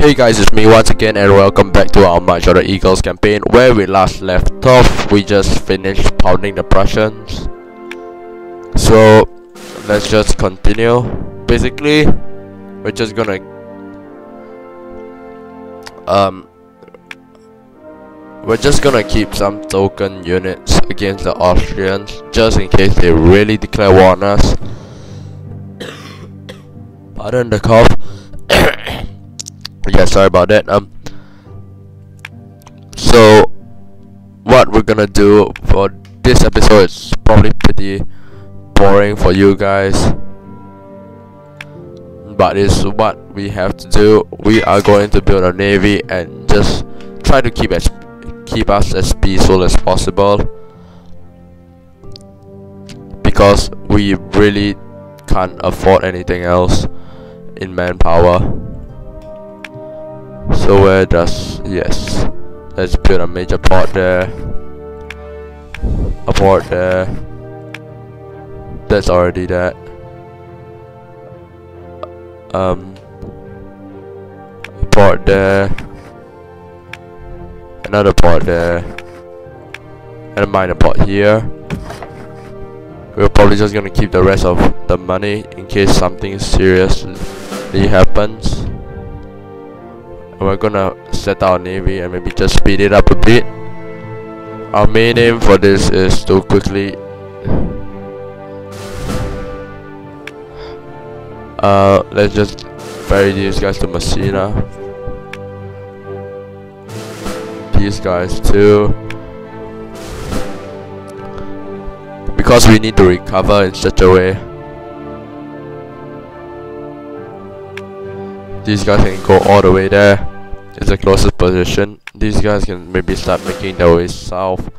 Hey guys, it's me once again and welcome back to our March of the Eagles campaign. Where we last left off, we just finished pounding the Prussians. So let's just continue. Basically, we're just gonna keep some token units against the Austrians just in case they really declare war on us. Pardon the cough. Yeah, sorry about that. So what we're gonna do for this episode is probably pretty boring for you guys, but it's what we have to do. We are going to build a navy and just try to keep us as peaceful as possible, because we really can't afford anything else in manpower. So let's build a major port there, a port there, that's already that, a port there, another port there, and a minor port here. We're probably just gonna keep the rest of the money in case something seriously happens. We're gonna set our navy and maybe just speed it up a bit. Our main aim for this is to quickly let's just ferry these guys to Messina. These guys too, because we need to recover in such a way. These guys can go all the way there. It's the closest position. These guys can maybe start making their way south.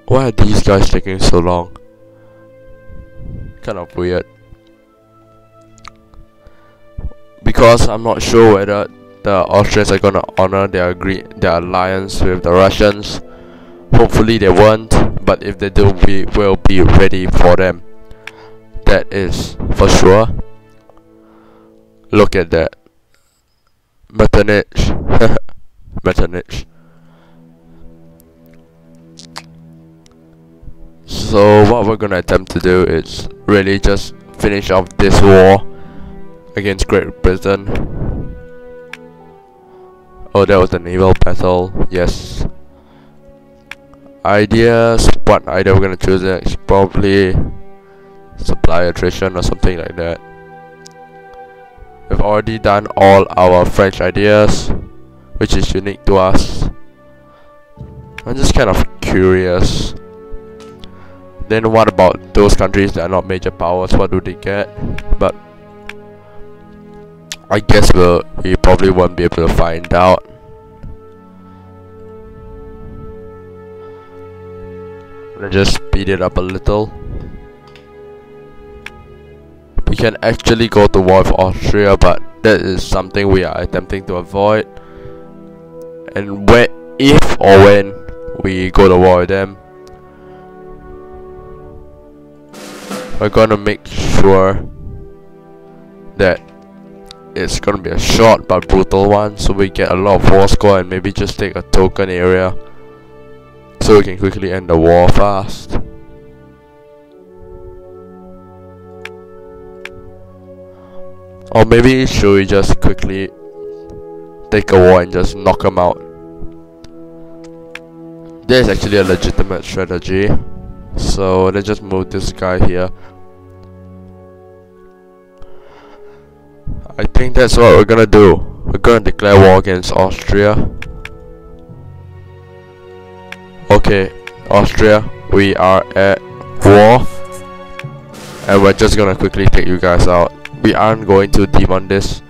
Why are these guys taking so long? Kind of weird. Because I'm not sure whether the Austrians are gonna honor their alliance with the Russians. Hopefully they won't, but if they do, we will be ready for them. That is for sure. Look at that. Metternich. Metternich. So what we're gonna attempt to do is really just finish off this war against Great Britain. Oh, that was a naval battle. Yes. Ideas. What idea we're gonna choose next? Probably supply attrition or something like that. We've already done all our French ideas, which is unique to us. I'm just kind of curious. Then what about those countries that are not major powers? What do they get? But I guess we probably won't be able to find out. Let's just speed it up a little. We can actually go to war with Austria, but that is something we are attempting to avoid. And if or when we go to war with them, we're gonna make sure that it's gonna be a short but brutal one, so we get a lot of war score and maybe just take a token area so we can quickly end the war fast. Or maybe should we just quickly take a war and just knock them out? That is actually a legitimate strategy. So let's just move this guy here. I think that's what we're gonna do. We're gonna declare war against Austria. Okay, Austria, we are at war, and we're just gonna quickly take you guys out. We aren't going too deep on this.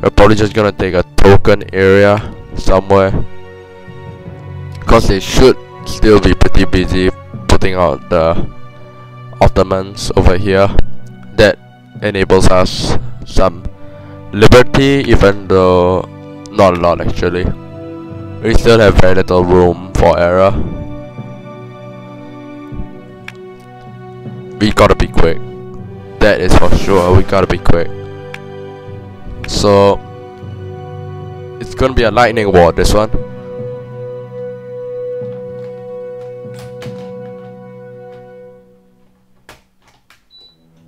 We're probably just gonna take a token area somewhere, because they should still be pretty busy putting out the Ottomans over here. That enables us some liberty, even though not a lot actually. We still have very little room for error. We gotta be quick. That is for sure. We gotta be quick. So it's gonna be a lightning war, this one.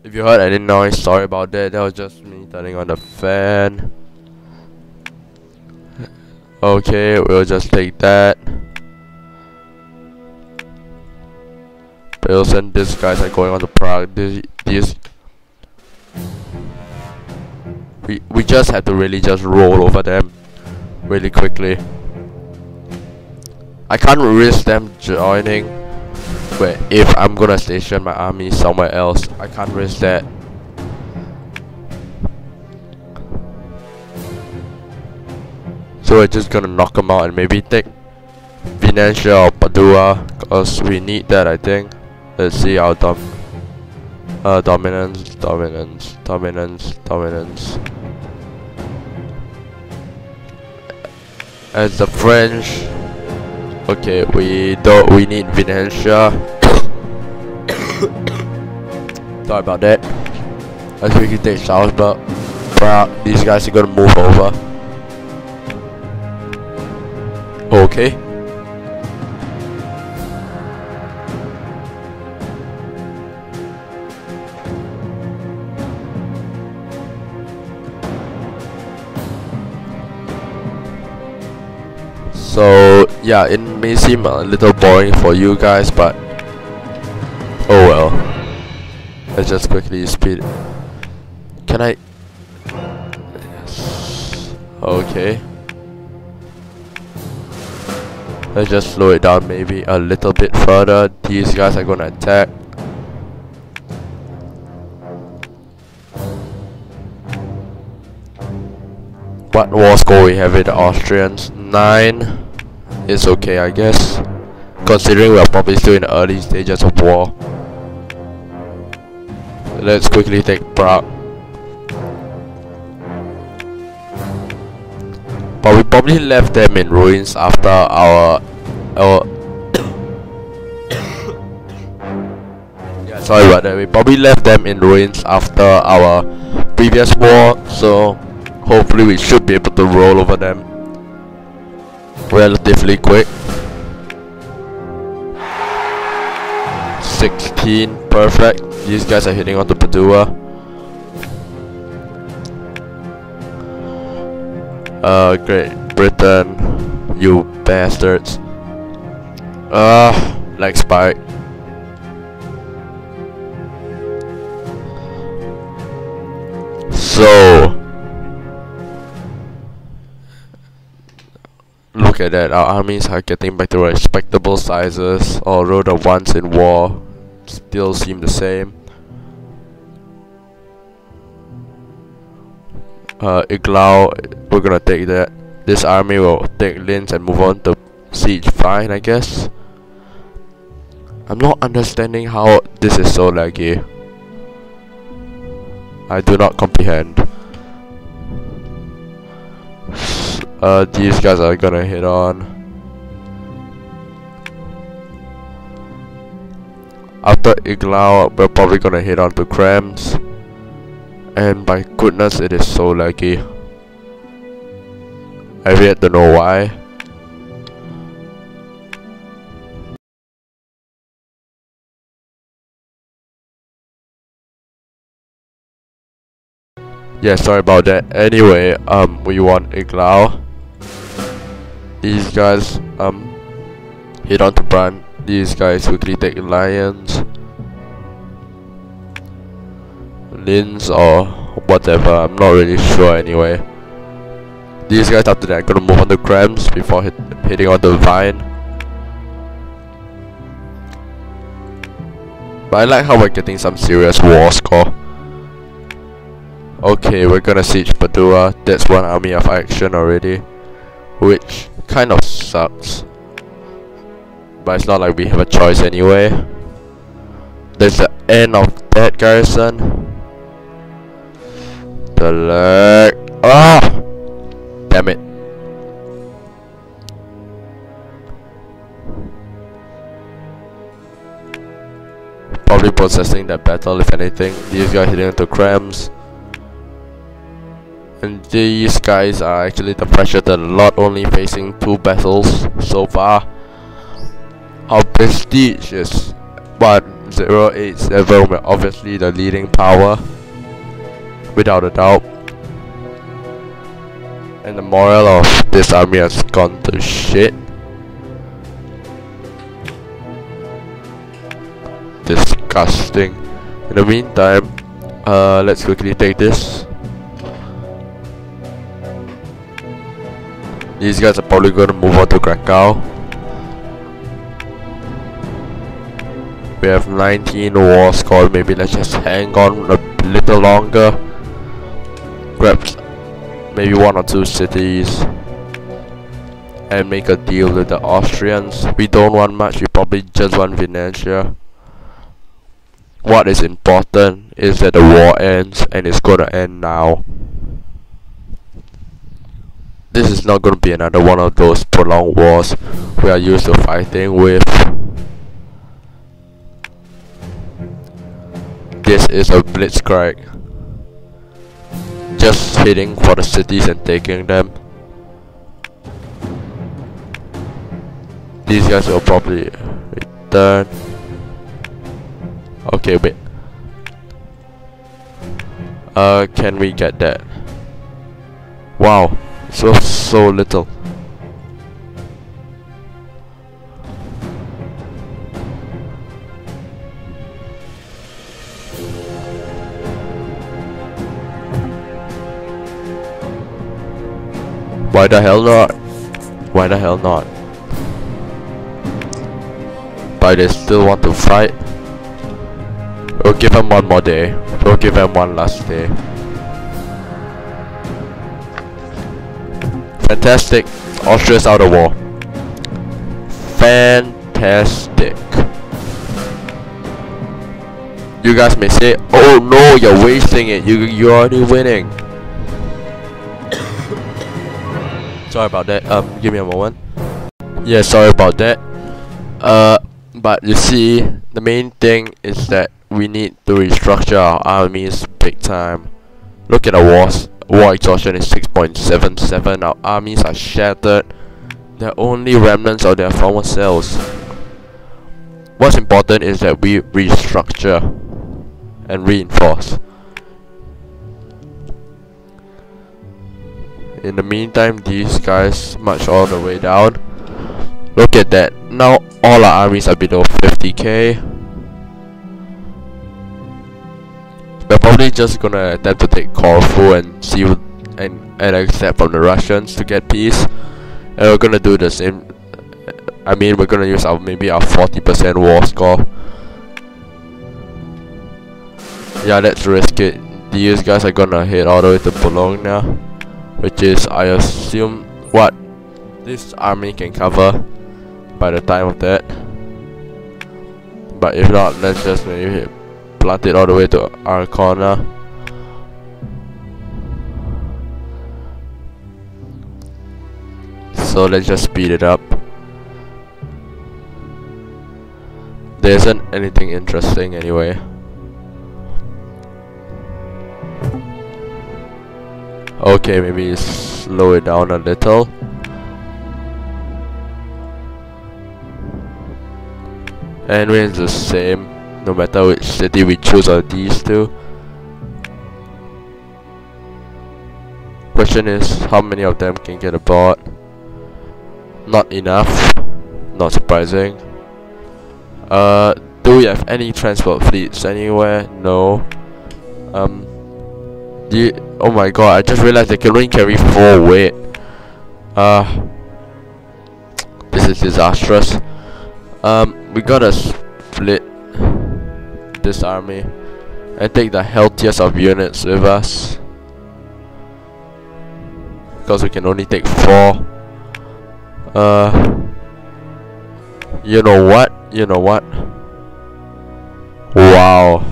If you heard any noise, sorry about that. That was just me turning on the fan. Okay, we'll just take that. Pilsen, these guys are going on to Prague. We just have to really just roll over them really quickly. I can't risk them joining, but if I'm gonna station my army somewhere else, I can't risk that. So we're just gonna knock them out and maybe take Venetia or Padua, cause we need that, I think. Let's see our dominance. As the French, okay, we need Venetia. Sorry about that. Let's quickly take Salzburg. Prague. These guys are gonna move over. Okay. So yeah, it may seem a little boring for you guys, but oh well. Let's just quickly speed. Can I? Yes. Okay. Let's just slow it down maybe a little bit further. These guys are gonna attack. What war score we have with the Austrians? 9. It's okay, I guess, considering we're probably still in the early stages of war. Let's quickly take Prague. But we probably left them in ruins after our yeah, sorry about that. We probably left them in ruins after our previous war, so hopefully we should be able to roll over them relatively quick. 16, perfect. These guys are hitting onto Padua. Great Britain, you bastards. Leg spike. So look at that, our armies are getting back to respectable sizes, although the ones in war still seem the same. Iglau, we're gonna take that. This army will take Linz and move on to siege fine, I guess. I'm not understanding how this is so laggy. I do not comprehend. These guys are gonna hit on. After Iglau, we're probably gonna hit on to Krems. And by goodness, it is so laggy. I really don't know why. Yeah, sorry about that. Anyway, we want Iglau. These guys hit on to Brand. These guys quickly take Lions, Linz or whatever. I'm not really sure anyway. These guys after that are gonna move on to Krems before hitting on the Vine. But I like how we're getting some serious war score. Okay, we're gonna siege Padua. That's one army of action already, which kind of sucks. But it's not like we have a choice anyway. There's the end of that garrison. The leg. Ah! Damn it. Probably repossessing that battle. If anything, these guys hitting into crams, and these guys are actually the pressure to the lot, only facing 2 battles so far. Our prestige is 1087. We're obviously the leading power, without a doubt. And the morale of this army has gone to shit. Disgusting. In the meantime, let's quickly take this. These guys are probably going to move on to Krakow. We have 19 war score. Maybe let's just hang on a little longer. Grab maybe 1 or 2 cities and make a deal with the Austrians. We don't want much. We probably just want Venetia. What is important is that the war ends, and it's gonna end now. This is not gonna be another one of those prolonged wars we are used to fighting with. This is a blitzkrieg. Just hitting for the cities and taking them. These guys will probably return. Okay, wait. Can we get that? Wow, so little. Why the hell not? Why the hell not? But they still want to fight. We'll give them 1 more day. We'll give them 1 last day. Fantastic. Austria's out of war. Fantastic. You guys may say, oh no, you're wasting it. You're already winning. Sorry about that. Give me a moment. Yeah, sorry about that. But you see, the main thing is that we need to restructure our armies big time. Look at the war exhaustion is 6.77. Our armies are shattered. They're only remnants of their former selves. What's important is that we restructure and reinforce. In the meantime, these guys march all the way down. Look at that. Now all our armies are below 50k. We're probably just gonna attempt to take Corfu and see and accept from the Russians to get peace. And we're gonna do the same. I mean, we're gonna use maybe our 40% war score. Yeah, let's risk it. These guys are gonna head all the way to Bologna, which is, I assume, what this army can cover by the time of that. But if not, let's just maybe plant it all the way to Arcona. So let's just speed it up. There isn't anything interesting anyway. Okay, maybe slow it down a little. Anyway, it's the same no matter which city we choose of these two. Question is, how many of them can get aboard? Not enough. Not surprising. Do we have any transport fleets anywhere? No. Oh my god, I just realized they can only carry 4 weight. This is disastrous. We gotta split this army and take the healthiest of units with us, because we can only take 4. You know what? You know what? Wow.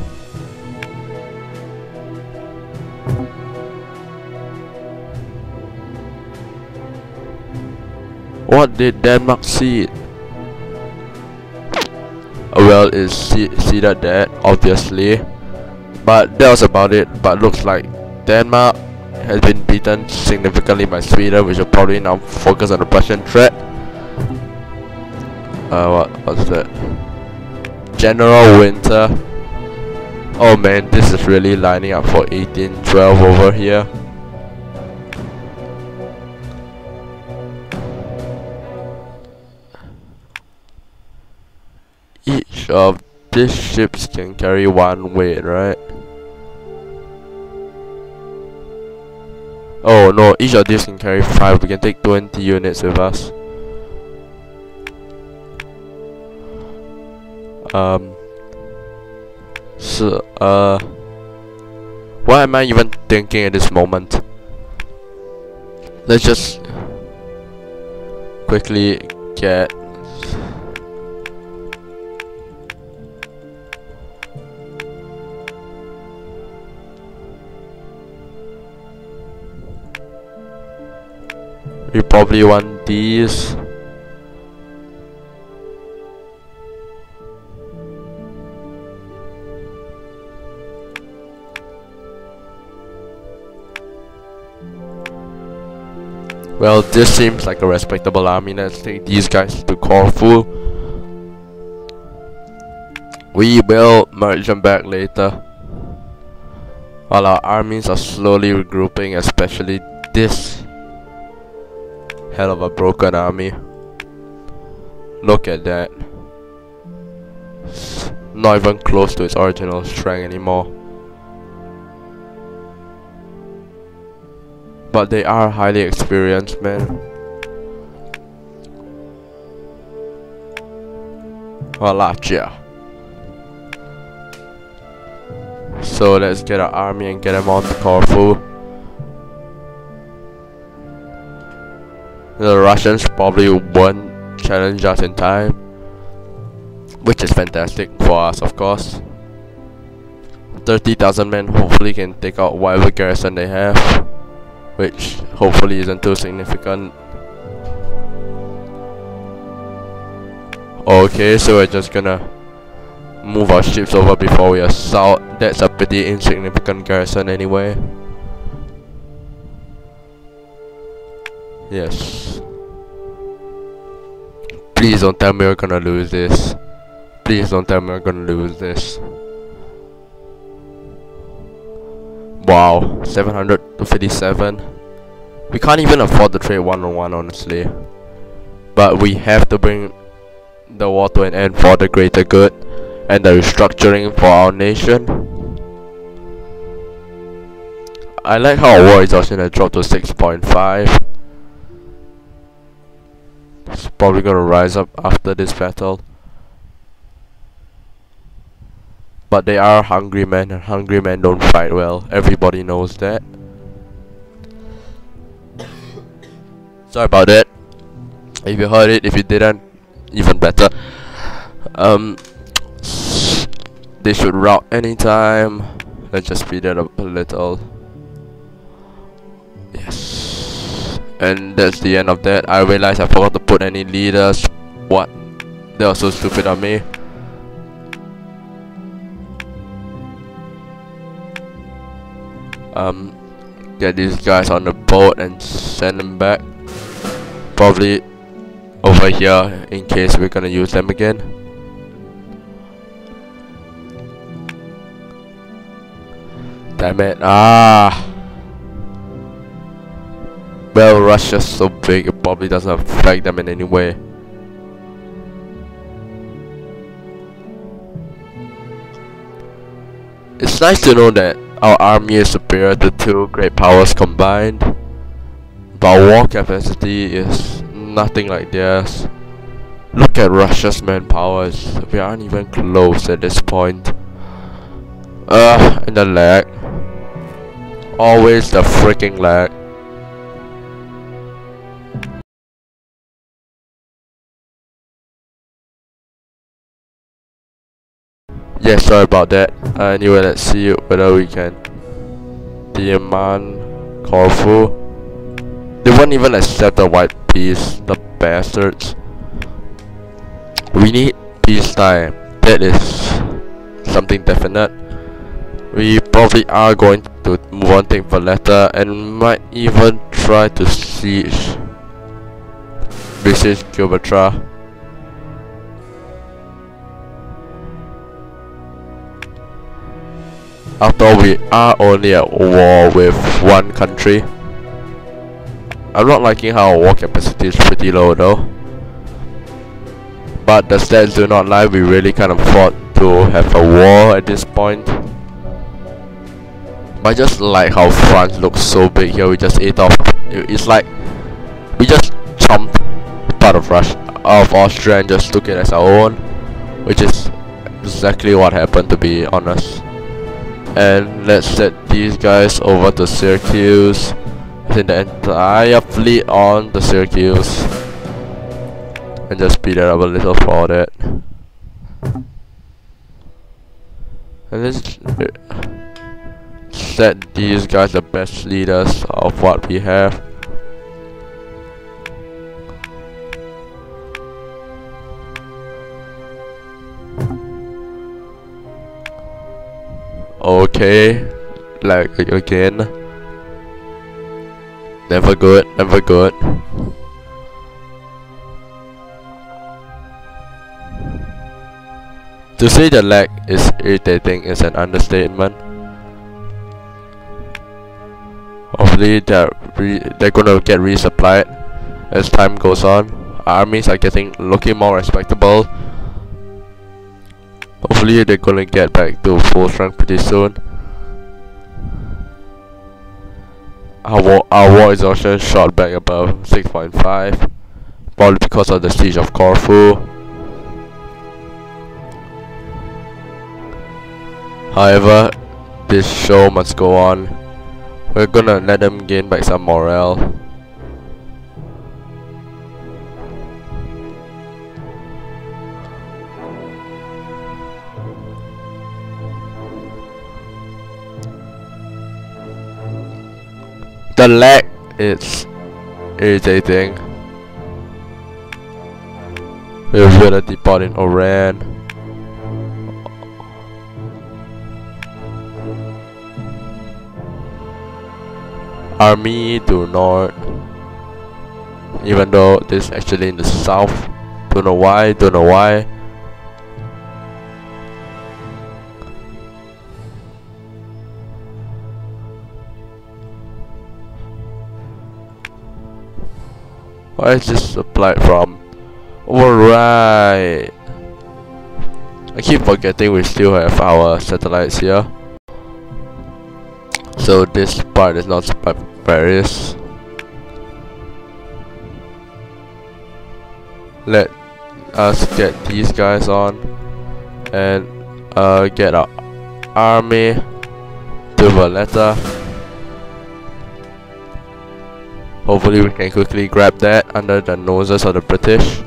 What did Denmark see? Well, is see that obviously. But that was about it. But looks like Denmark has been beaten significantly by Sweden, which will probably now focus on the Prussian threat. What's that? General Winter. Oh man, this is really lining up for 1812 over here. Each of these ships can carry one weight, right? Oh no, each of these can carry 5. We can take 20 units with us. What am I even thinking at this moment? Let's just quickly get we probably want these. Well, this seems like a respectable army. Let's take these guys to Corfu. We will merge them back later. While our armies are slowly regrouping, especially this hell of a broken army. Look at that. It's not even close to its original strength anymore. But they are highly experienced, man. Wallachia. So let's get our army and get them on to Corfu. The Russians probably won't challenge us in time, which is fantastic for us, of course. 30,000 men hopefully can take out whatever garrison they have, which hopefully isn't too significant. Okay, so we're just gonna move our ships over before we assault. That's a pretty insignificant garrison anyway. Yes. Please don't tell me we're gonna lose this. Please don't tell me we're gonna lose this. Wow, 757. We can't even afford to trade one-on-one, honestly. But we have to bring the war to an end for the greater good and the restructuring for our nation. I like how our war exhaustion has dropped to 6.5. It's probably gonna rise up after this battle. But they are hungry men, and hungry men don't fight well. Everybody knows that. Sorry about that. If you heard it, if you didn't, even better. They should rout anytime. Let's just speed it up a little. Yes. And that's the end of that. I realized I forgot to put any leaders. What? That was so stupid of me. Get these guys on the boat and send them back. Probably over here in case we're gonna use them again. Damn it. Well, Russia's so big it probably doesn't affect them in any way. It's nice to know that our army is superior to two great powers combined, but our war capacity is nothing like theirs. Look at Russia's manpower, we aren't even close at this point. And the lag. Always the freaking lag. Yeah, sorry about that. Anyway, let's see whether we can demand Corfu. They won't even accept the white peace, the bastards. We need peacetime. That is something definite. We probably are going to move on, take Valletta, and might even try to besiege Gibraltar. After all, we are only at war with one country. I'm not liking how our war capacity is pretty low though. But the stats do not lie, we really can't afford to have a war at this point. But I just like how France looks so big here. We just ate off. It's like we just chomped part of Austria and just took it as our own, which is exactly what happened, to be honest. And let's set these guys over to Syracuse. Send the entire fleet on to Syracuse and just speed it up a little for that. And let's set these guys the best leaders of what we have. Okay, like again. Never good, never good. To say the lag is irritating is an understatement. Hopefully they're gonna get resupplied as time goes on. Armies are looking more respectable. Hopefully they're gonna get back to full strength pretty soon. Our war exhaustion shot back above 6.5, probably because of the siege of Corfu. However, this show must go on. We're gonna let them gain back some morale. The lag is irritating. We're gonna depart in Oran. Army to north. Even though this is actually in the south. Don't know why, don't know why. Why is this supplied from? Alright. I keep forgetting we still have our satellites here. So this part is not supplied from Paris. Let us get these guys on and get our army to Valletta. Hopefully we can quickly grab that under the noses of the British.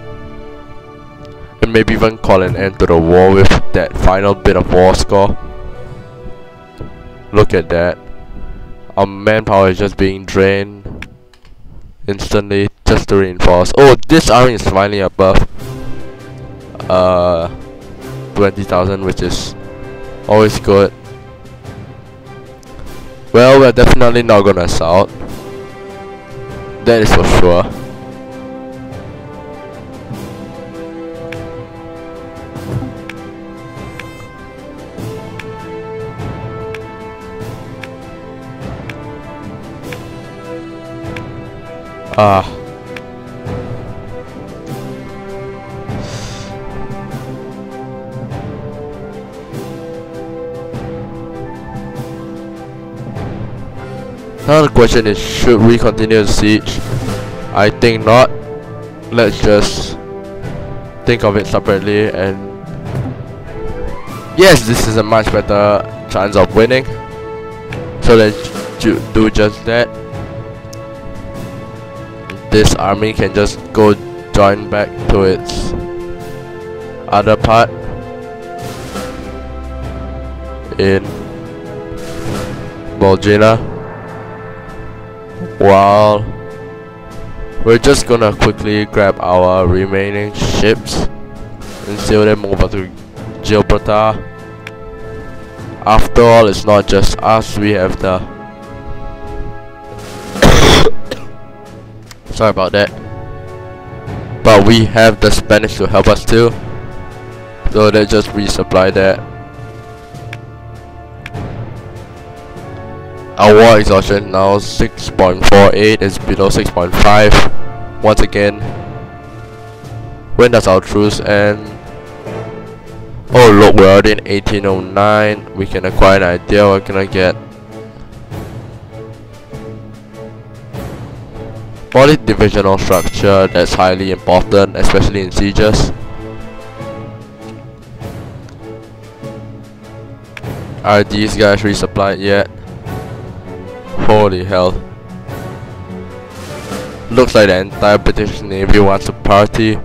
And maybe even call an end to the war with that final bit of war score. Look at that. Our manpower is just being drained instantly just to reinforce. Oh, this army is finally above 20,000, which is always good. Well, we're definitely not gonna assault. That is for sure. Now the question is, should we continue the siege? I think not. Let's just think of it separately, and yes, this is a much better chance of winning. So let's do just that. This army can just go join back to its other part in Bulgaria, while we're just gonna quickly grab our remaining ships and sail them over to Gibraltar After all, it's not just us, we have the sorry about that, but we have the Spanish to help us too, so they just resupply that. Our war exhaustion now 6.48 is below 6.5. Once again, when does our truce end? Oh look, we're already in 1809. We can acquire an idea we're gonna get. Solid divisional structure, that's highly important, especially in sieges. Are these guys resupplied yet? Holy hell. Looks like the entire British Navy wants to party.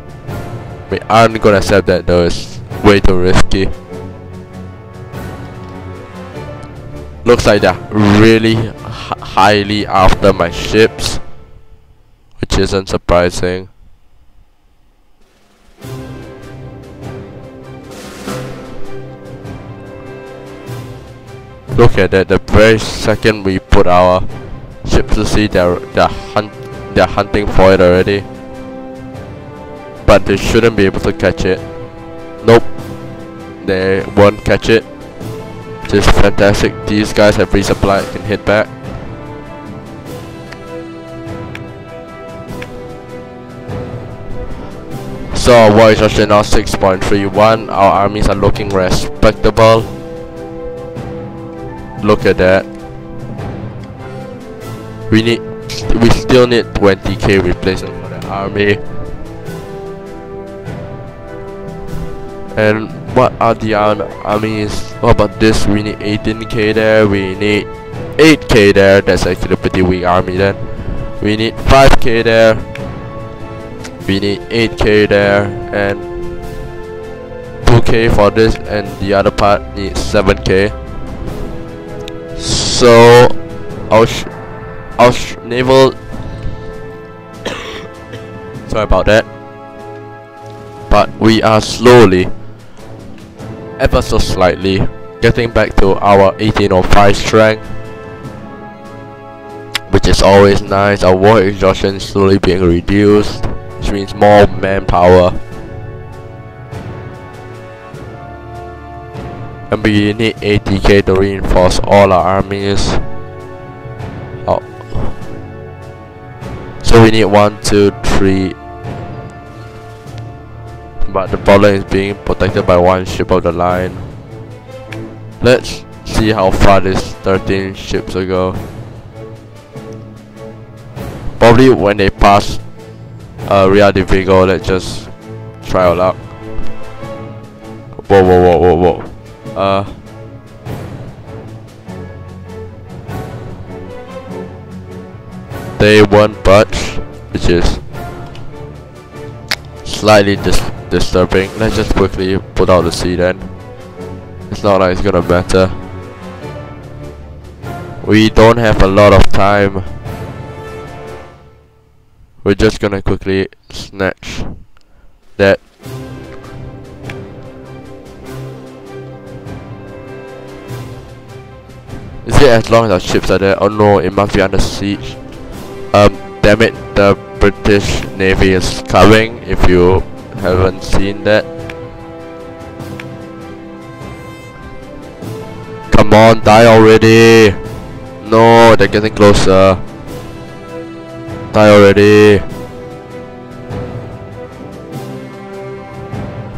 We aren't gonna accept that though, it's way too risky. Looks like they're really highly after my ships, which isn't surprising. Look at that, the very second we put our ships to sea, they're hunting for it already. But they shouldn't be able to catch it. Nope, they won't catch it. Just fantastic. These guys have resupply, can hit back. So our war exhaustion now 6.31. Our armies are looking respectable. Look at that. We still need 20k replacement for the army. And what are the armies? What about this? We need 18k there. We need 8k there. That's actually a pretty weak army then. We need 5k there. We need 8k there. And 2k for this. And the other part needs 7k. So our naval sorry about that, but we are slowly, ever so slightly, getting back to our 1805 strength, which is always nice. Our war exhaustion is slowly being reduced, which means more manpower. And we need 80k to reinforce all our armies. Oh. So we need 1, 2, 3. But the problem is being protected by one ship of the line. Let's see how far this 13 ships will go. Probably when they pass Ria de Vigo, let's just try our luck. Whoa. They won't budge, which is slightly disturbing. Let's just quickly put out the sea then. It's not like it's gonna matter. We don't have a lot of time. We're just gonna quickly snatch that. Is it as long as our ships are there? Oh no, it must be under siege. Damn it, the British Navy is coming, if you haven't seen that. Come on, die already! No, they're getting closer. Die already.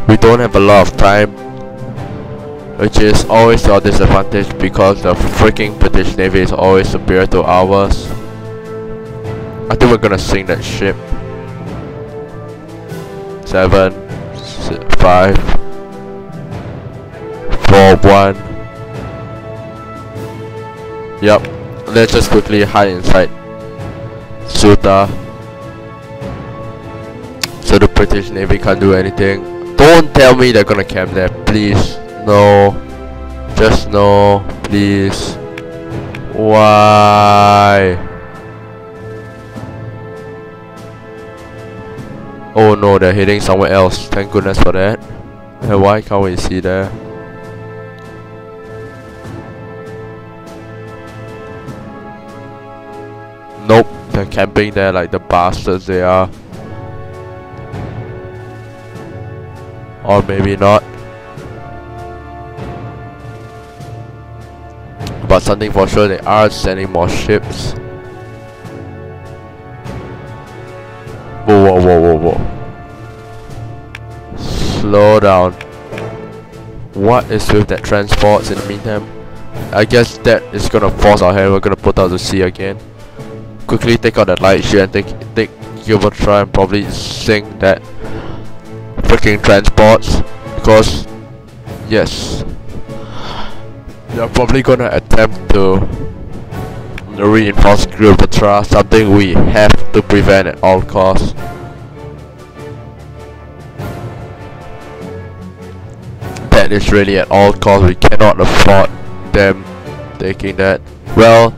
We don't have a lot of time, which is always our disadvantage because the freaking British Navy is always superior to ours. I think we're gonna sink that ship. 7, 5, 4, 1. Yup. Let's just quickly hide inside Suta, so the British Navy can't do anything. Don't tell me they're gonna camp there, please. No. Just no, please. Why? Oh no, they're heading somewhere else. Thank goodness for that. And why can't we see there? Nope, they're camping there like the bastards they are. Or maybe not. But something for sure, they are sending more ships. Whoa, whoa, whoa, whoa, whoa. Slow down. What is with that transports in the meantime? I guess that is gonna force our hand. We're gonna put out to sea again. Quickly take out that light ship and take Gibraltar and probably sink that freaking transports. Because yes, they're probably gonna attempt to reinforce Gibraltar, something we have to prevent at all costs. That is really at all costs. We cannot afford them taking that. Well,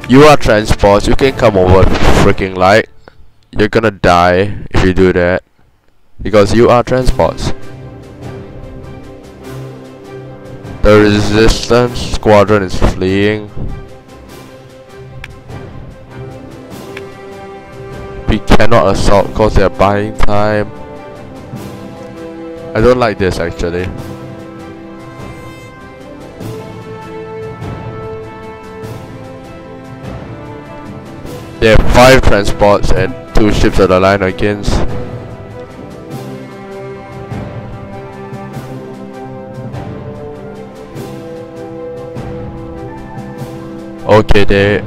you are transports, you can come over freaking light. You're gonna die if you do that, because you are transports. The resistance squadron is fleeing. We cannot assault because they're buying time. I don't like this actually. They have 5 transports and 2 ships of the line against. Okay, they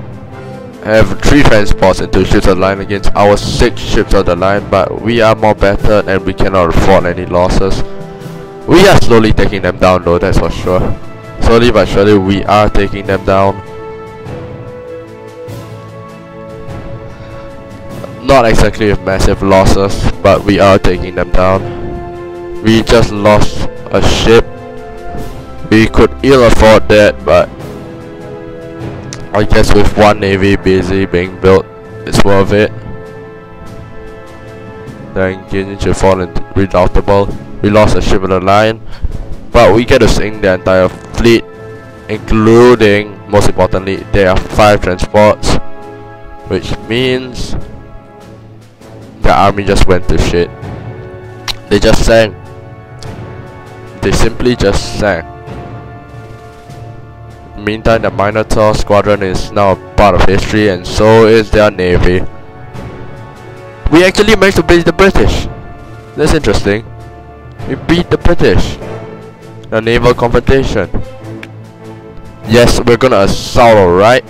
have 3 transports and 2 ships of the line against our 6 ships of the line, but we are more battered and we cannot afford any losses. We are slowly taking them down though, that's for sure. Slowly but surely we are taking them down. Not exactly with massive losses, but we are taking them down. We just lost a ship. We could ill afford that, but I guess with one navy busy being built, it's worth it. The engine should fall redoubtable. We lost a ship of the line, but we get to sink the entire fleet, including, most importantly, there are 5 transports, which means the army just went to shit. They just sank. They simply just sank. Meantime, the Minotaur squadron is now a part of history, and so is their navy. We actually managed to beat the British. That's interesting. We beat the British. The naval confrontation. Yes, we're gonna assault, alright?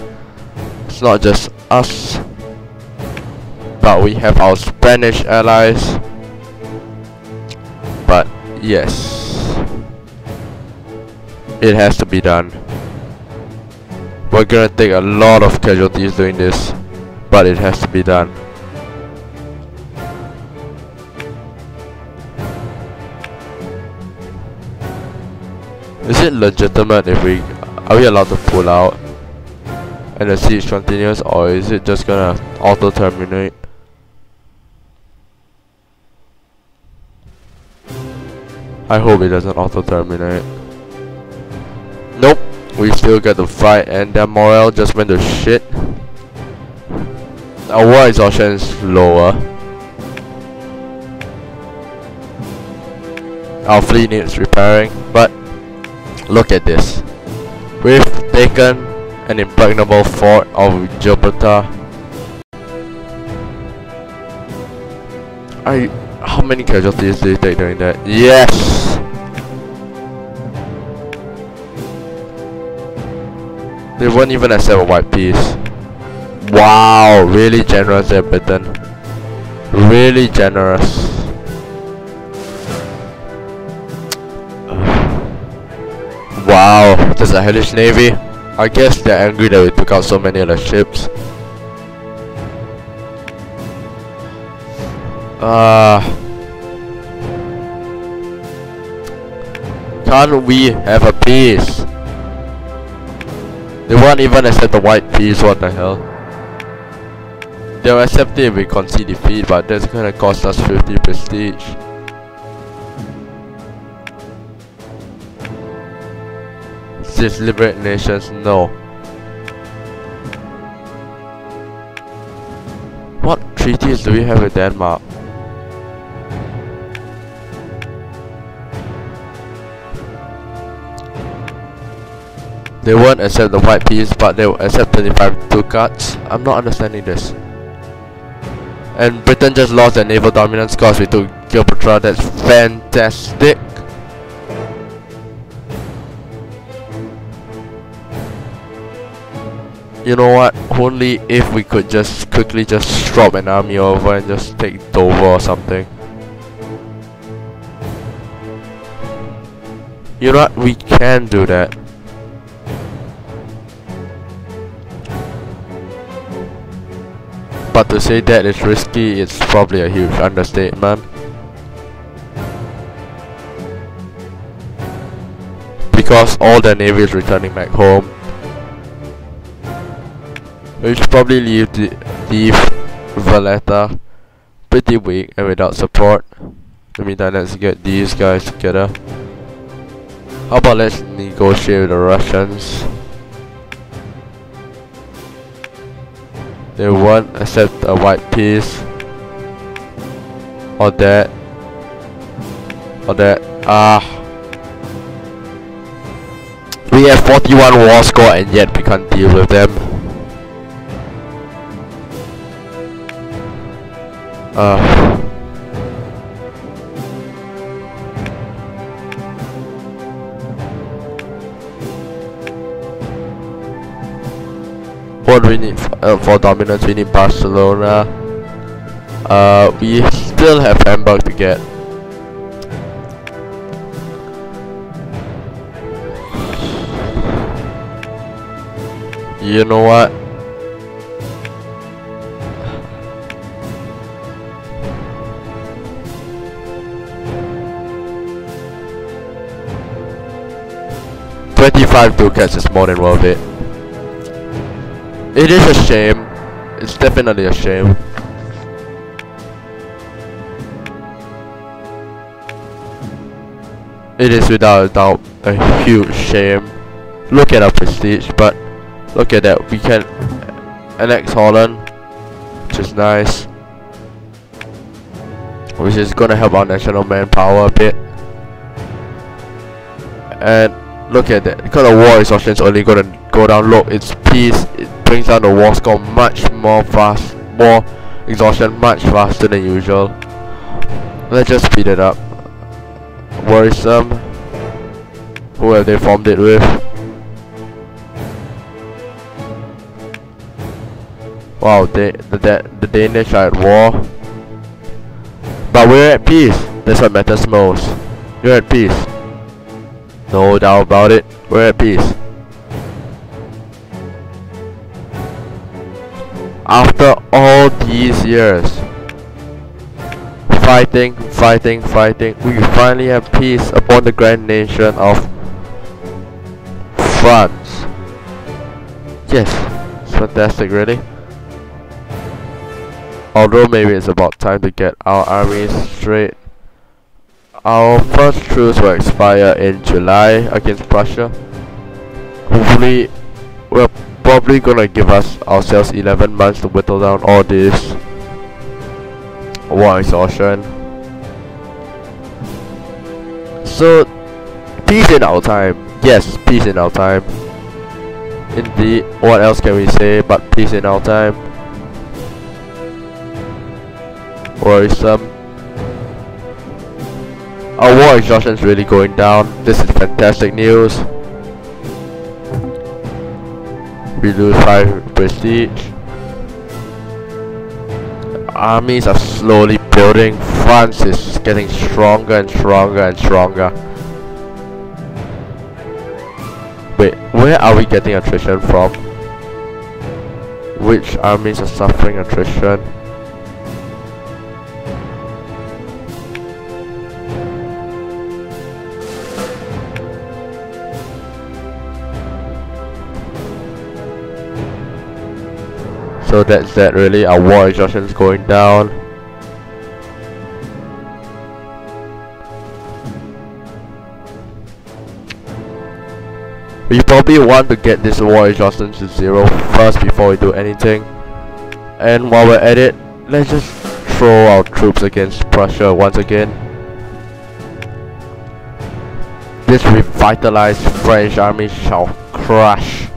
It's not just us, but we have our Spanish allies. But yes, it has to be done. We're gonna take a lot of casualties doing this, but it has to be done. Is it legitimate if are we allowed to pull out and the siege continues, or is it just gonna auto terminate? I hope it doesn't auto terminate. Nope, we still get to fight and their morale just went to shit. Our war exhaustion is lower. Our fleet needs repairing, but look at this. We've taken an impregnable fort of Gibraltar. How many casualties did you take during that? Yes! They won't even accept a white peace. Wow, really generous there, Britain. Really generous. Wow, there's a hellish navy. I guess they're angry that we took out so many of the ships. Can't we have a peace? They won't even accept the white peace, what the hell? They'll accept it if we concede defeat, but that's gonna cost us 50 prestige. Just liberate nations, no. treaties do we have with Denmark? They won't accept the white peace, but they will accept 25 ducats. I'm not understanding this. And Britain just lost their naval dominance because we took Gibraltar. That's fantastic. You know what? Only if we could just quickly just drop an army over and just take Dover or something. You know what? We can do that. But to say that is risky, it's probably a huge understatement. Because all the navy is returning back home. We should probably leave Valletta pretty weak and without support. In the meantime, let's get these guys together. How about let's negotiate with the Russians? They won't accept a white peace. Or that. Or that. We have 41 war score and yet we can't deal with them. What do we need for dominance? We need Barcelona. We still have Hamburg to get. You know what? $25 ducats is more than worth it. It is a shame. It's definitely a shame. It is without a doubt a huge shame. Look at our prestige, but look at that. We can annex Holland, which is nice. Which is gonna help our national manpower a bit. And look at that. Because the war exhaustion is only gonna go down. Look, it's peace. It brings down the war score much more fast. More exhaustion much faster than usual. Let's just speed it up. Worrisome. Who have they formed it with? Wow, the Danish are at war. But we're at peace. That's what matters most. You're at peace. No doubt about it. We're at peace. After all these years, fighting, we finally have peace upon the grand nation of France. Yes, it's fantastic, really. Although maybe it's about time to get our armies straight. Our first truce will expire in July against Prussia. Hopefully, we're probably gonna give ourselves 11 months to whittle down all this war exhaustion. So, peace in our time. Yes, peace in our time. Indeed, what else can we say but peace in our time? Worrisome. Our war exhaustion is really going down. This is fantastic news. We lose 5 prestige. Armies are slowly building. France is getting stronger and stronger and stronger. Wait, where are we getting attrition from? Which armies are suffering attrition? So that's that really. Our war exhaustion is going down. We probably want to get this war exhaustion to 0 first before we do anything. And while we're at it, let's just throw our troops against Prussia once again. This revitalized French army shall crush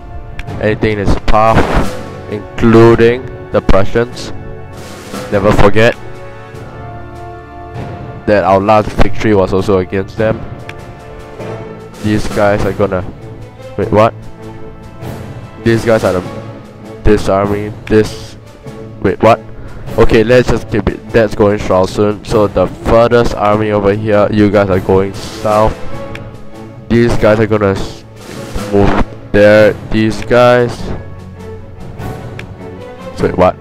anything in its path, including the Prussians. Never forget that our last victory was also against them. These guys are gonna... Wait, what? These guys are this army, this... Wait, what? Okay, let's just keep it. That's going Stralsund. So the furthest army over here, you guys are going south. These guys are gonna move there. These guys... So wait, what?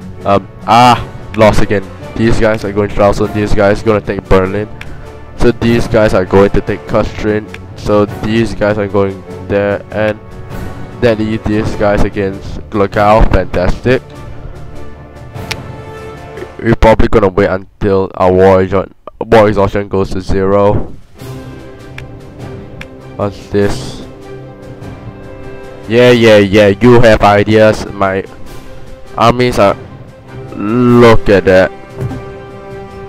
Lost again. These guys are going Stralsund. These guys are gonna take Berlin. So these guys are going to take Kustrin. So these guys are going there, and then these guys against Glogau. Fantastic. We're probably gonna wait until our war exhaustion goes to 0. What's this? Yeah, you have ideas. My armies are... Look at that.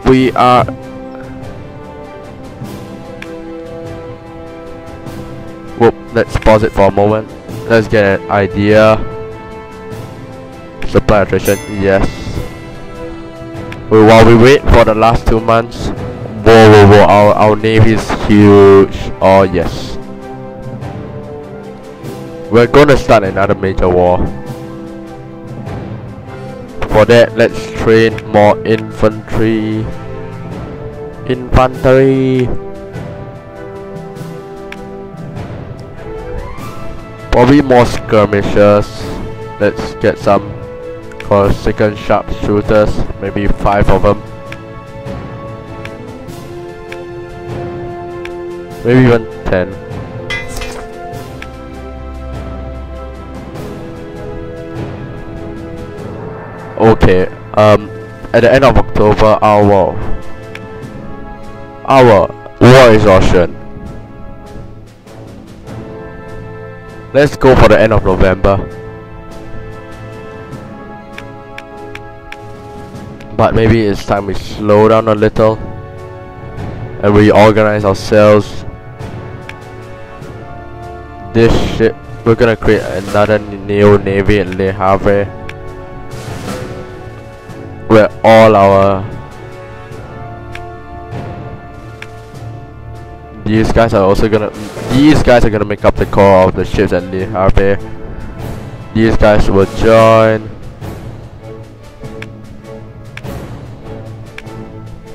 We are... Whoop, let's pause it for a moment. Let's get an idea. Supply attrition, yes. While we wait for the last 2 months. Whoa, our navy is huge. Oh yes. We're gonna start another major war. For that, let's train more infantry. Probably more skirmishers. Let's get some Corsican sharpshooters, maybe 5 of them. Maybe even 10. Okay, at the end of October, our war exhaustion. Let's go for the end of November. But maybe it's time we slow down a little and reorganize ourselves. This shit, we're gonna create another new navy in Le Havre, where all our... These guys are gonna make up the core of the ships at Le Havre. These guys will join.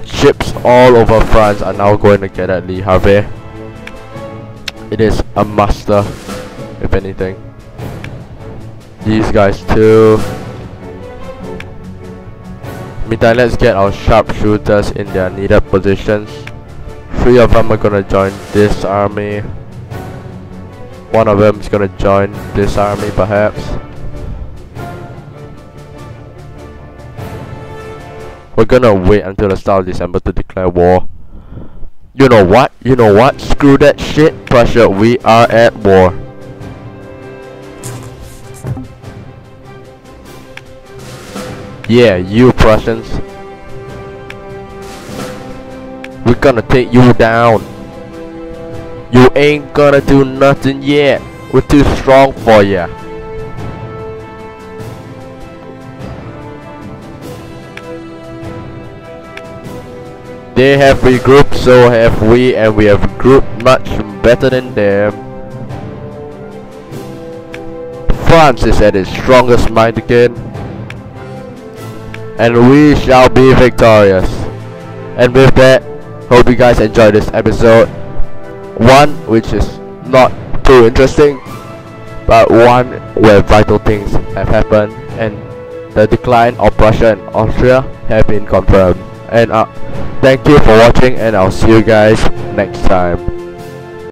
Ships all over France are now going to get at Le Havre. It is a muster, if anything. These guys too. Meantime, let's get our sharpshooters in their needed positions. 3 of them are gonna join this army. 1 of them is gonna join this army, perhaps. We're gonna wait until the start of December to declare war. You know what? Screw that shit, Prussia. We are at war. Yeah, you Prussians. We're gonna take you down. You ain't gonna do nothing yet. We're too strong for ya. They have regrouped, so have we, and we have regrouped much better than them. France is at its strongest might again, and we shall be victorious. And with that, hope you guys enjoyed this episode. One which is not too interesting, but one where vital things have happened, and the decline of Prussia and Austria have been confirmed. And thank you for watching, and I'll see you guys next time.